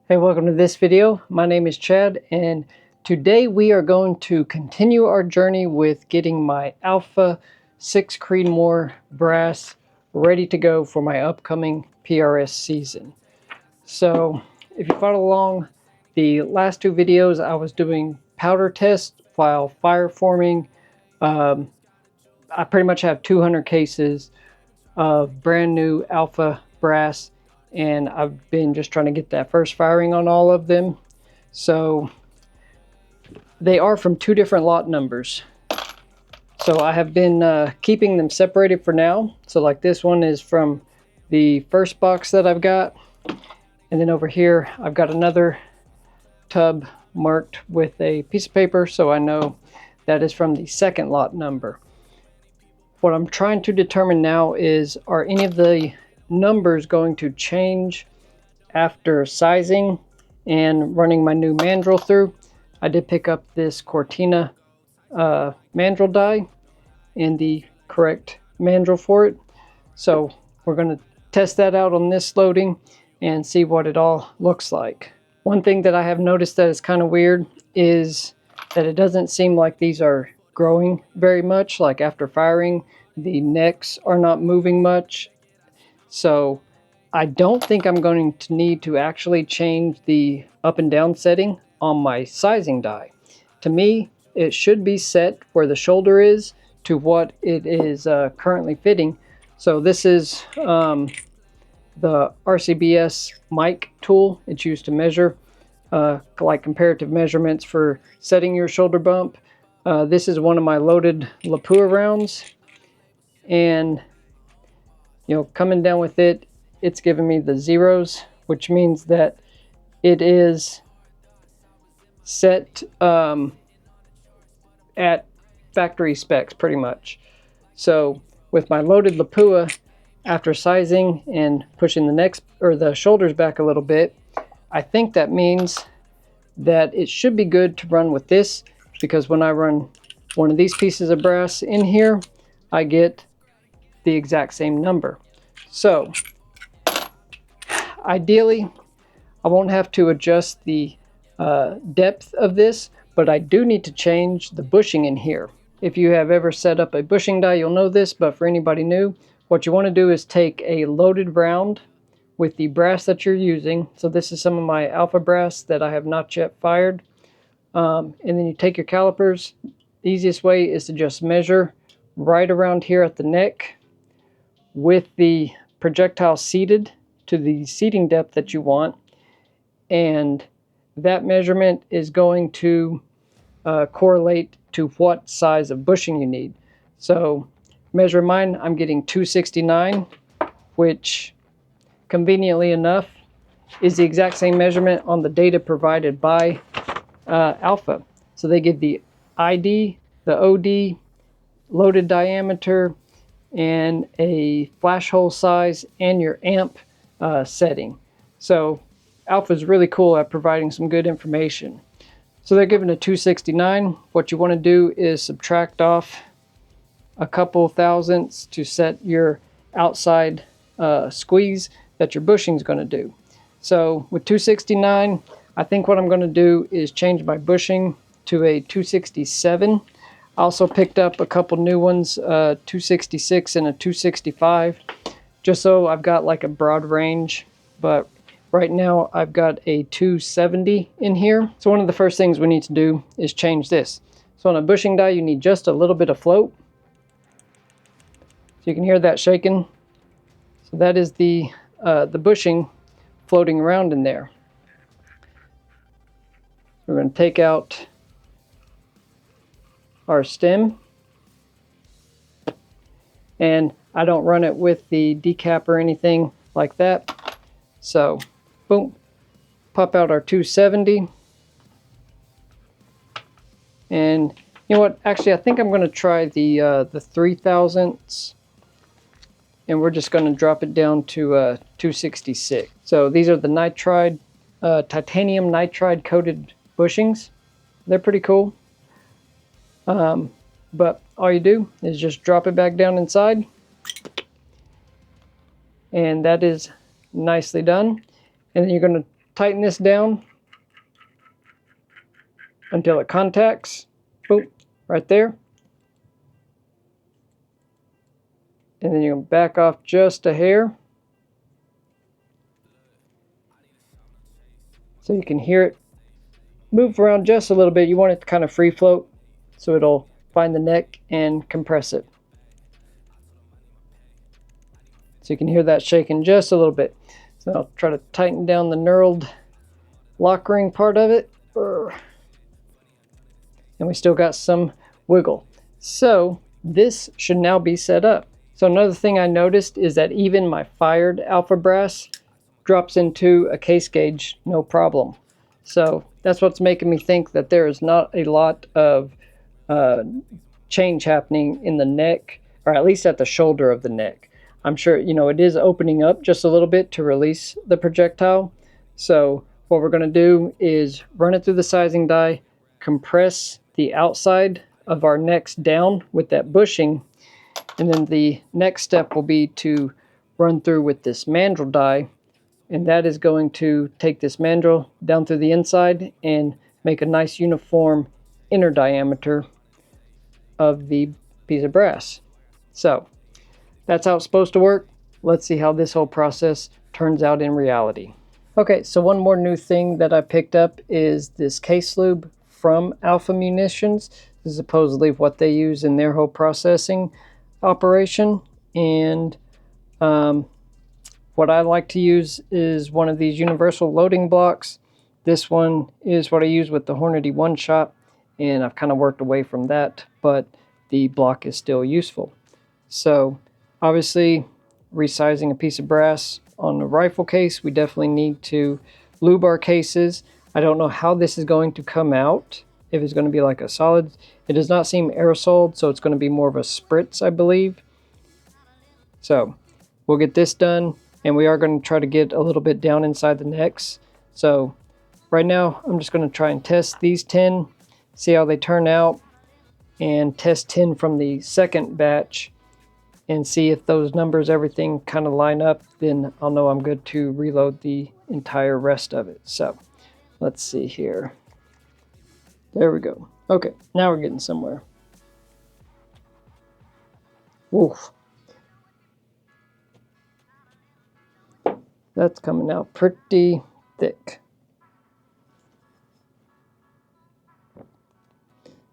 Hey, welcome to this video. My name is Chad, and today we are going to continue our journey with getting my Alpha 6 Creedmoor brass ready to go for my upcoming PRS season. So if you followed along the last two videos, I was doing powder tests while fire forming. I pretty much have 200 cases of brand new Alpha brass, and I've been just trying to get that first firing on all of them. So they are from two different lot numbers. So I have been keeping them separated for now. So like this one is from the first box that I've got. And then over here, I've got another tub marked with a piece of paper, so I know that is from the second lot number. What I'm trying to determine now is, are any of the numbers going to change after sizing and running my new mandrel through? I did pick up this Cortina mandrel die and the correct mandrel for it. So we're going to test that out on this loading and see what it all looks like. One thing that I have noticed that is kind of weird is that it doesn't seem like these are growing very much. Like after firing, the necks are not moving much. So I don't think I'm going to need to actually change the up and down setting on my sizing die. To me, it should be set where the shoulder is to what it is currently fitting. So this is the RCBS mic tool. It's used to measure like comparative measurements for setting your shoulder bump. This is one of my loaded Lapua rounds, and coming down with it, it's giving me the zeros, which means that it is set at factory specs pretty much. So with my loaded Lapua, after sizing and pushing the necks or the shoulders back a little bit, I think that means that it should be good to run with this, because when I run one of these pieces of brass in here, I get the exact same number. So ideally, I won't have to adjust the depth of this, but I do need to change the bushing in here. If you have ever set up a bushing die, you'll know this, but for anybody new, what you want to do is take a loaded round with the brass that you're using. So this is some of my Alpha brass that I have not yet fired. And then you take your calipers. The easiest way is to just measure right around here at the neck with the projectile seated to the seating depth that you want. And that measurement is going to correlate to what size of bushing you need. So measure mine, I'm getting 269, which conveniently enough is the exact same measurement on the data provided by Alpha. So they give the ID, the OD, loaded diameter, and a flash hole size, and your amp setting. So Alpha is really cool at providing some good information. So they're given a 269. What you want to do is subtract off a couple thousandths to set your outside squeeze that your bushing is going to do. So with 269, I think what I'm going to do is change my bushing to a 267. I also picked up a couple new ones, 266 and a 265, just so I've got like a broad range. But right now I've got a 270 in here. So one of the first things we need to do is change this. So on a bushing die, you need just a little bit of float. So you can hear that shaking. So that is the bushing floating around in there. We're going to take out our stem, and I don't run it with the decap or anything like that. So boom, pop out our 270, and you know what, actually I think I'm going to try the 3 thousandths, and we're just going to drop it down to 266. So these are the nitride, titanium nitride coated bushings. They're pretty cool. But all you do is just drop it back down inside, and that is nicely done. And then you're going to tighten this down until it contacts. Boom, right there. And then you back off just a hair. So you can hear it move around just a little bit. You want it to kind of free float so it'll find the neck and compress it. So you can hear that shaking just a little bit. So I'll try to tighten down the knurled lock ring part of it. And we still got some wiggle. So this should now be set up. So another thing I noticed is that even my fired alpha brass drops into a case gauge no problem. So that's what's making me think that there is not a lot of change happening in the neck, or at least at the shoulder of the neck. I'm sure, you know, it is opening up just a little bit to release the projectile. So what we're going to do is run it through the sizing die, compress the outside of our necks down with that bushing, and then the next step will be to run through with this mandrel die, and that is going to take this mandrel down through the inside and make a nice uniform inner diameter of the piece of brass. So that's how it's supposed to work. Let's see how this whole process turns out in reality. Okay, so one more new thing that I picked up is this case lube from Alpha Munitions. This is supposedly what they use in their whole processing operation. And what I like to use is one of these universal loading blocks. This one is what I use with the Hornady One Shot, and I've kind of worked away from that, but the block is still useful. So obviously, resizing a piece of brass on a rifle case, we definitely need to lube our cases. I don't know how this is going to come out, if it's going to be like a solid. It does not seem aerosoled, so it's going to be more of a spritz, I believe. So we'll get this done, and we are going to try to get a little bit down inside the necks. So right now, I'm just going to try and test these 10, see how they turn out, and test 10 from the second batch, and see if those numbers, everything kind of line up. Then I'll know I'm good to reload the entire rest of it. So let's see here. There we go. Okay, now we're getting somewhere. Oof. That's coming out pretty thick.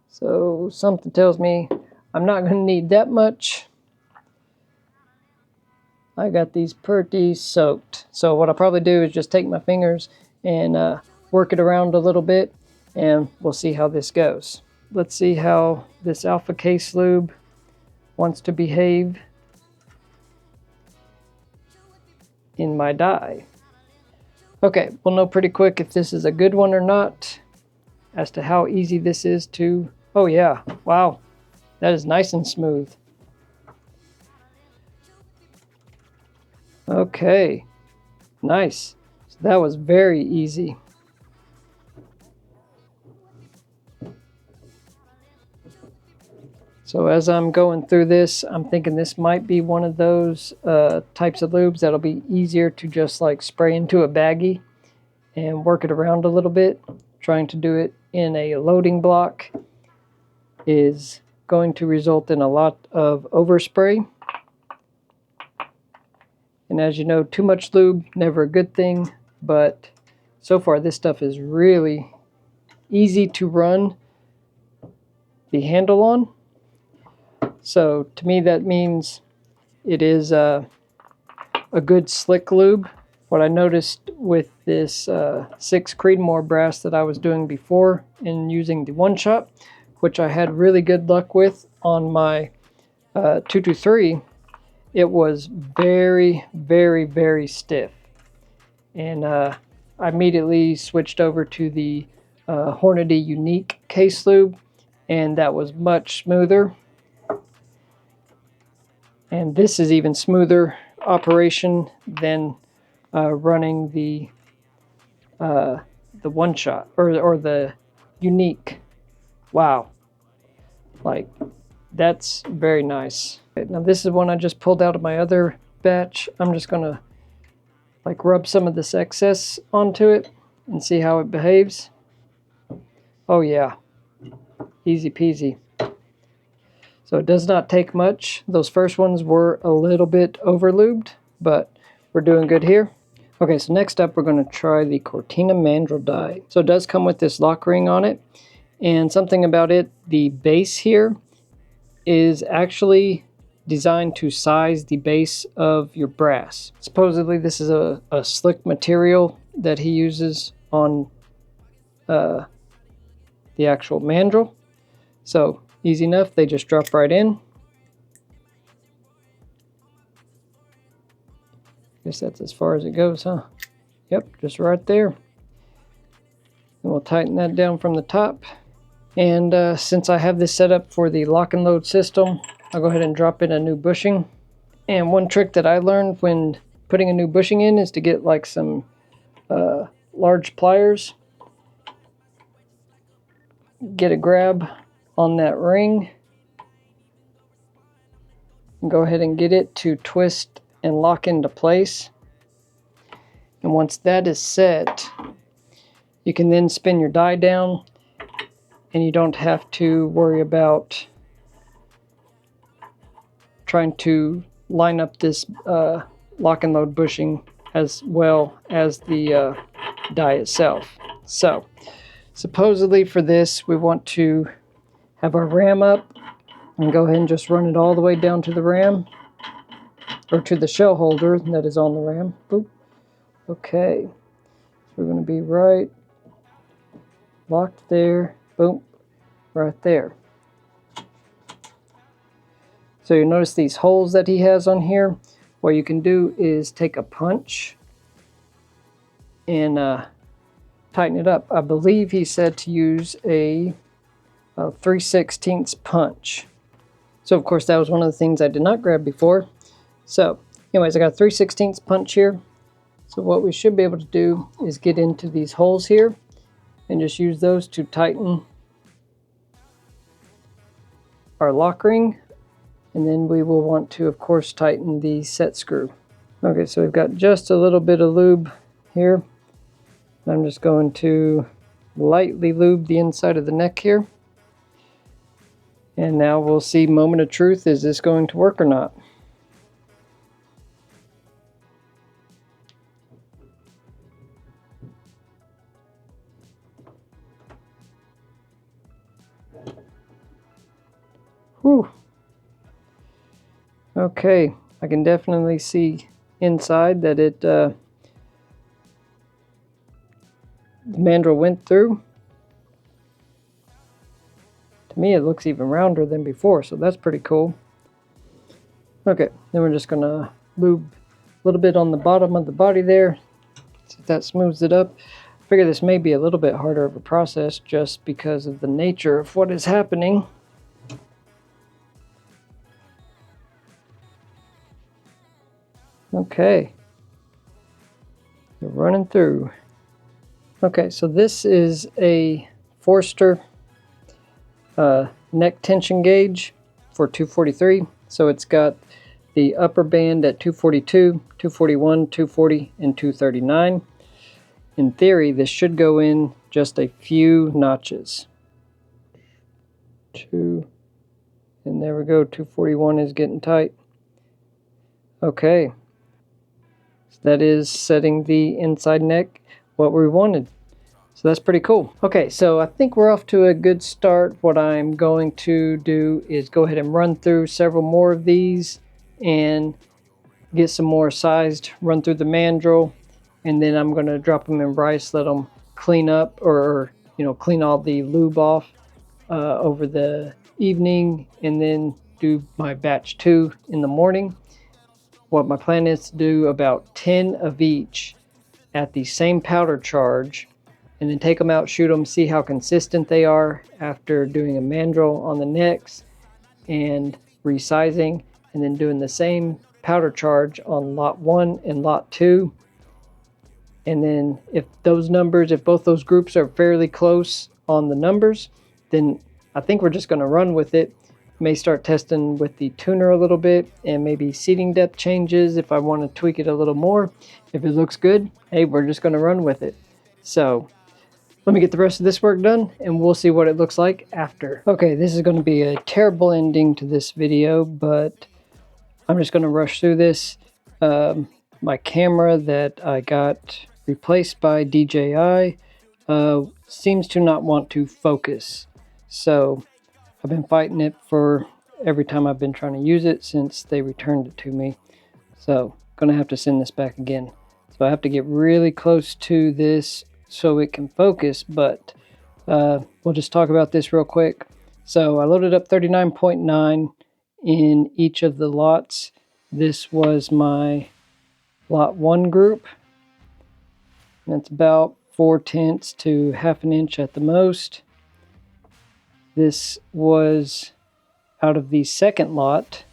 So something tells me I'm not going to need that much. I got these pretty soaked. So what I'll probably do is just take my fingers and work it around a little bit, and we'll see how this goes. Let's see how this Alpha Case Lube wants to behave in my die. Okay, we'll know pretty quick if this is a good one or not as to how easy this is to... Oh yeah, wow, that is nice and smooth. Okay, nice. So that was very easy. So as I'm going through this, I'm thinking this might be one of those types of lubes that'll be easier to just like spray into a baggie and work it around a little bit. Trying to do it in a loading block is going to result in a lot of overspray. And as you know, too much lube, never a good thing, but so far this stuff is really easy to run the handle on. So to me that means it is a good slick lube. What I noticed with this 6 Creedmoor brass that I was doing before and using the One Shot, which I had really good luck with on my 223, it was very, very, very stiff. And I immediately switched over to the Hornady Unique Case Lube, and that was much smoother. And this is even smoother operation than running the One Shot or the Unique. Wow, like that's very nice. Now this is one I just pulled out of my other batch. I'm just gonna like rub some of this excess onto it. and see how it behaves. Oh yeah, easy peasy. So it does not take much. Those first ones were a little bit over lubed, but we're doing good here. Okay, so next up we're going to try the Cortina Mandrel die. So it does come with this lock ring on it, and something about it, the base here is actually designed to size the base of your brass. Supposedly this is a slick material that he uses on the actual mandrel. So easy enough, they just drop right in. Guess that's as far as it goes, huh? Yep, just right there. And we'll tighten that down from the top. And since I have this set up for the lock and load system, I'll go ahead and drop in a new bushing. And one trick that I learned when putting a new bushing in is to get like some large pliers. Get a grab on that ring. And go ahead and get it to twist and lock into place. And once that is set, you can then spin your die down, and you don't have to worry about trying to line up this lock and load bushing as well as the die itself. So supposedly for this, we want to have our ram up and go ahead and just run it all the way down to the ram, or to the shell holder that is on the ram. Boop. Okay, so we're going to be right locked there. Boom, right there. So you notice these holes that he has on here. What you can do is take a punch and tighten it up. I believe he said to use a 3/16 punch. So of course that was one of the things I did not grab before. So anyways, I got a 3/16 punch here. So what we should be able to do is get into these holes here and just use those to tighten our lock ring. And then we will want to, of course, tighten the set screw. Okay, so we've got just a little bit of lube here. I'm just going to lightly lube the inside of the neck here. And now we'll see, moment of truth, is this going to work or not? Whew. Okay, I can definitely see inside that the mandrel went through. To me, it looks even rounder than before, so that's pretty cool. Okay, then we're just gonna lube a little bit on the bottom of the body there, see if that smooths it up. I figure this may be a little bit harder of a process just because of the nature of what is happening. Okay, they're running through. Okay, so this is a Forster neck tension gauge for 243. So it's got the upper band at 242, 241, 240, and 239. In theory, this should go in just a few notches. And there we go, 241 is getting tight. Okay. That is setting the inside neck what we wanted. So that's pretty cool. Okay, so I think we're off to a good start. What I'm going to do is go ahead and run through several more of these and get some more sized, run through the mandrel, and then I'm going to drop them in rice, let them clean up, or clean all the lube off over the evening, and then do my batch 2 in the morning. What my plan is to do about 10 of each at the same powder charge, and then take them out, shoot them, see how consistent they are after doing a mandrel on the necks and resizing, and then doing the same powder charge on lot 1 and lot 2. And then if both those groups are fairly close on the numbers, then I think we're just going to run with it. May start testing with the tuner a little bit, and maybe seating depth changes if I want to tweak it a little more. If it looks good, hey, we're just going to run with it. So let me get the rest of this work done and we'll see what it looks like after. Okay, this is going to be a terrible ending to this video, but I'm just going to rush through this. My camera that I got replaced by DJI seems to not want to focus. So I've been fighting it for every time I've been trying to use it since they returned it to me. So I'm going to have to send this back again. So I have to get really close to this so it can focus, but we'll just talk about this real quick. So I loaded up 39.9 in each of the lots. This was my lot 1 group. That's about 4/10 to 1/2 inch at the most. This was out of the second lot.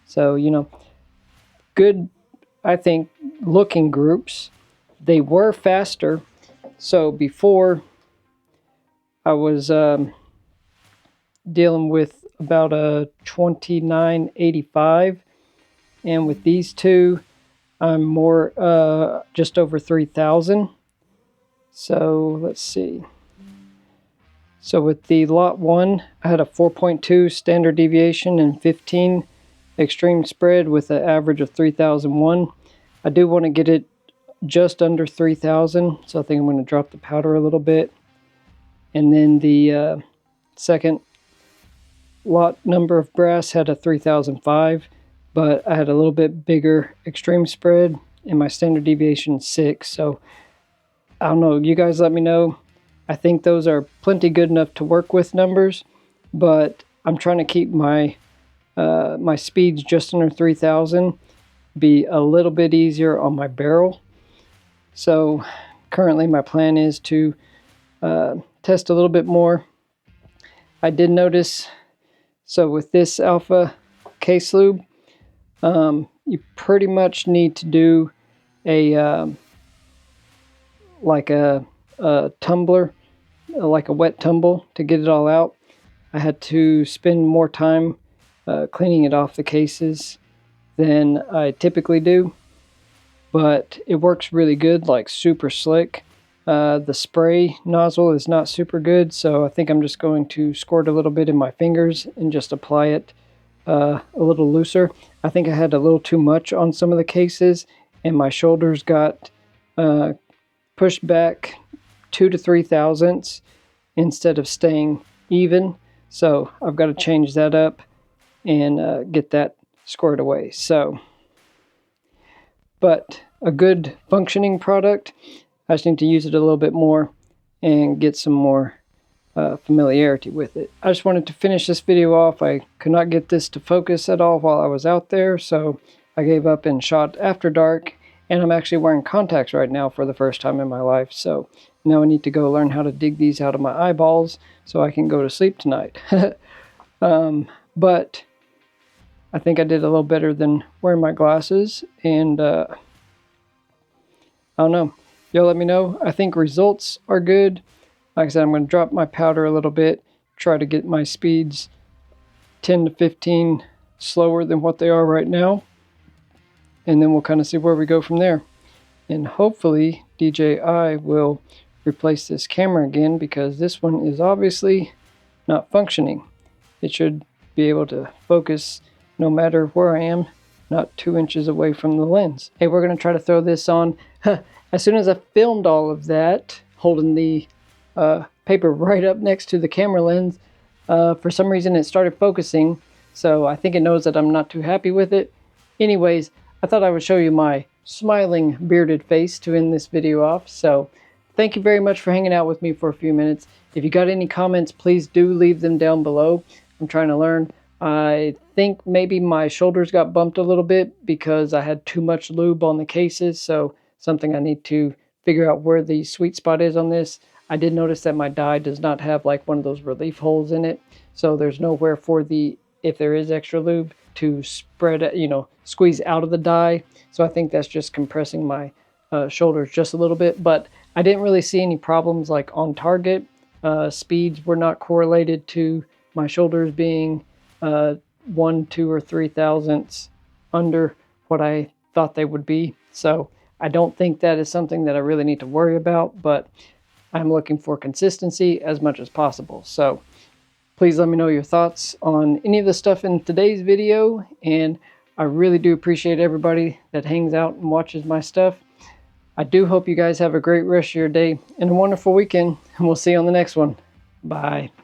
So, you know, good, I think, looking groups. They were faster. So before I was dealing with about a 2985, and with these two I'm more just over 3000. So let's see. So with the lot 1 I had a 4.2 standard deviation and 15 extreme spread with an average of 3001. I do want to get it just under 3000, so I think I'm going to drop the powder a little bit. And then the second lot number of brass had a 3005, but I had a little bit bigger extreme spread and my standard deviation 6. So I don't know, you guys let me know. I think those are plenty good enough to work with numbers, but I'm trying to keep my my speeds just under 3000, be a little bit easier on my barrel. So currently my plan is to test a little bit more. I did notice, so with this alpha case lube, you pretty much need to do a like a tumbler, like a wet tumble to get it all out. I had to spend more time cleaning it off the cases than I typically do, but it works really good, like super slick. The spray nozzle is not super good, so I think I'm just going to squirt a little bit in my fingers and just apply it a little looser. I think I had a little too much on some of the cases, and my shoulders got pushed back 2 to 3 thousandths instead of staying even. So I've got to change that up and get that squared away. So, but a good functioning product. I just need to use it a little bit more and get some more familiarity with it. I just wanted to finish this video off. I could not get this to focus at all while I was out there, so I gave up and shot after dark, and I'm actually wearing contacts right now for the first time in my life. So now I need to go learn how to dig these out of my eyeballs so I can go to sleep tonight. But I think I did a little better than wearing my glasses, and I don't know. Y'all let me know. I think results are good. Like I said, I'm going to drop my powder a little bit, try to get my speeds 10 to 15 slower than what they are right now, and then we'll kind of see where we go from there. And hopefully DJI will replace this camera again, because this one is obviously not functioning. It should be able to focus no matter where I am, not 2 inches away from the lens. Hey, we're going to try to throw this on. As soon as I filmed all of that, holding the paper right up next to the camera lens, for some reason it started focusing, so I think it knows that I'm not too happy with it. Anyways, I thought I would show you my smiling bearded face to end this video off. So thank you very much for hanging out with me for a few minutes. If you got any comments, please do leave them down below. I'm trying to learn. I think maybe my shoulders got bumped a little bit because I had too much lube on the cases, so something I need to figure out where the sweet spot is on this. I did notice that my die does not have like one of those relief holes in it, so there's nowhere for the, if there is extra lube, to spread, you know, squeeze out of the die. So I think that's just compressing my shoulders just a little bit, but I didn't really see any problems like on target. Speeds were not correlated to my shoulders being 1, 2, or 3 thousandths under what I thought they would be. So I don't think that is something that I really need to worry about, but I'm looking for consistency as much as possible. So please let me know your thoughts on any of the stuff in today's video, and I really do appreciate everybody that hangs out and watches my stuff. I do hope you guys have a great rest of your day and a wonderful weekend, and we'll see you on the next one. Bye.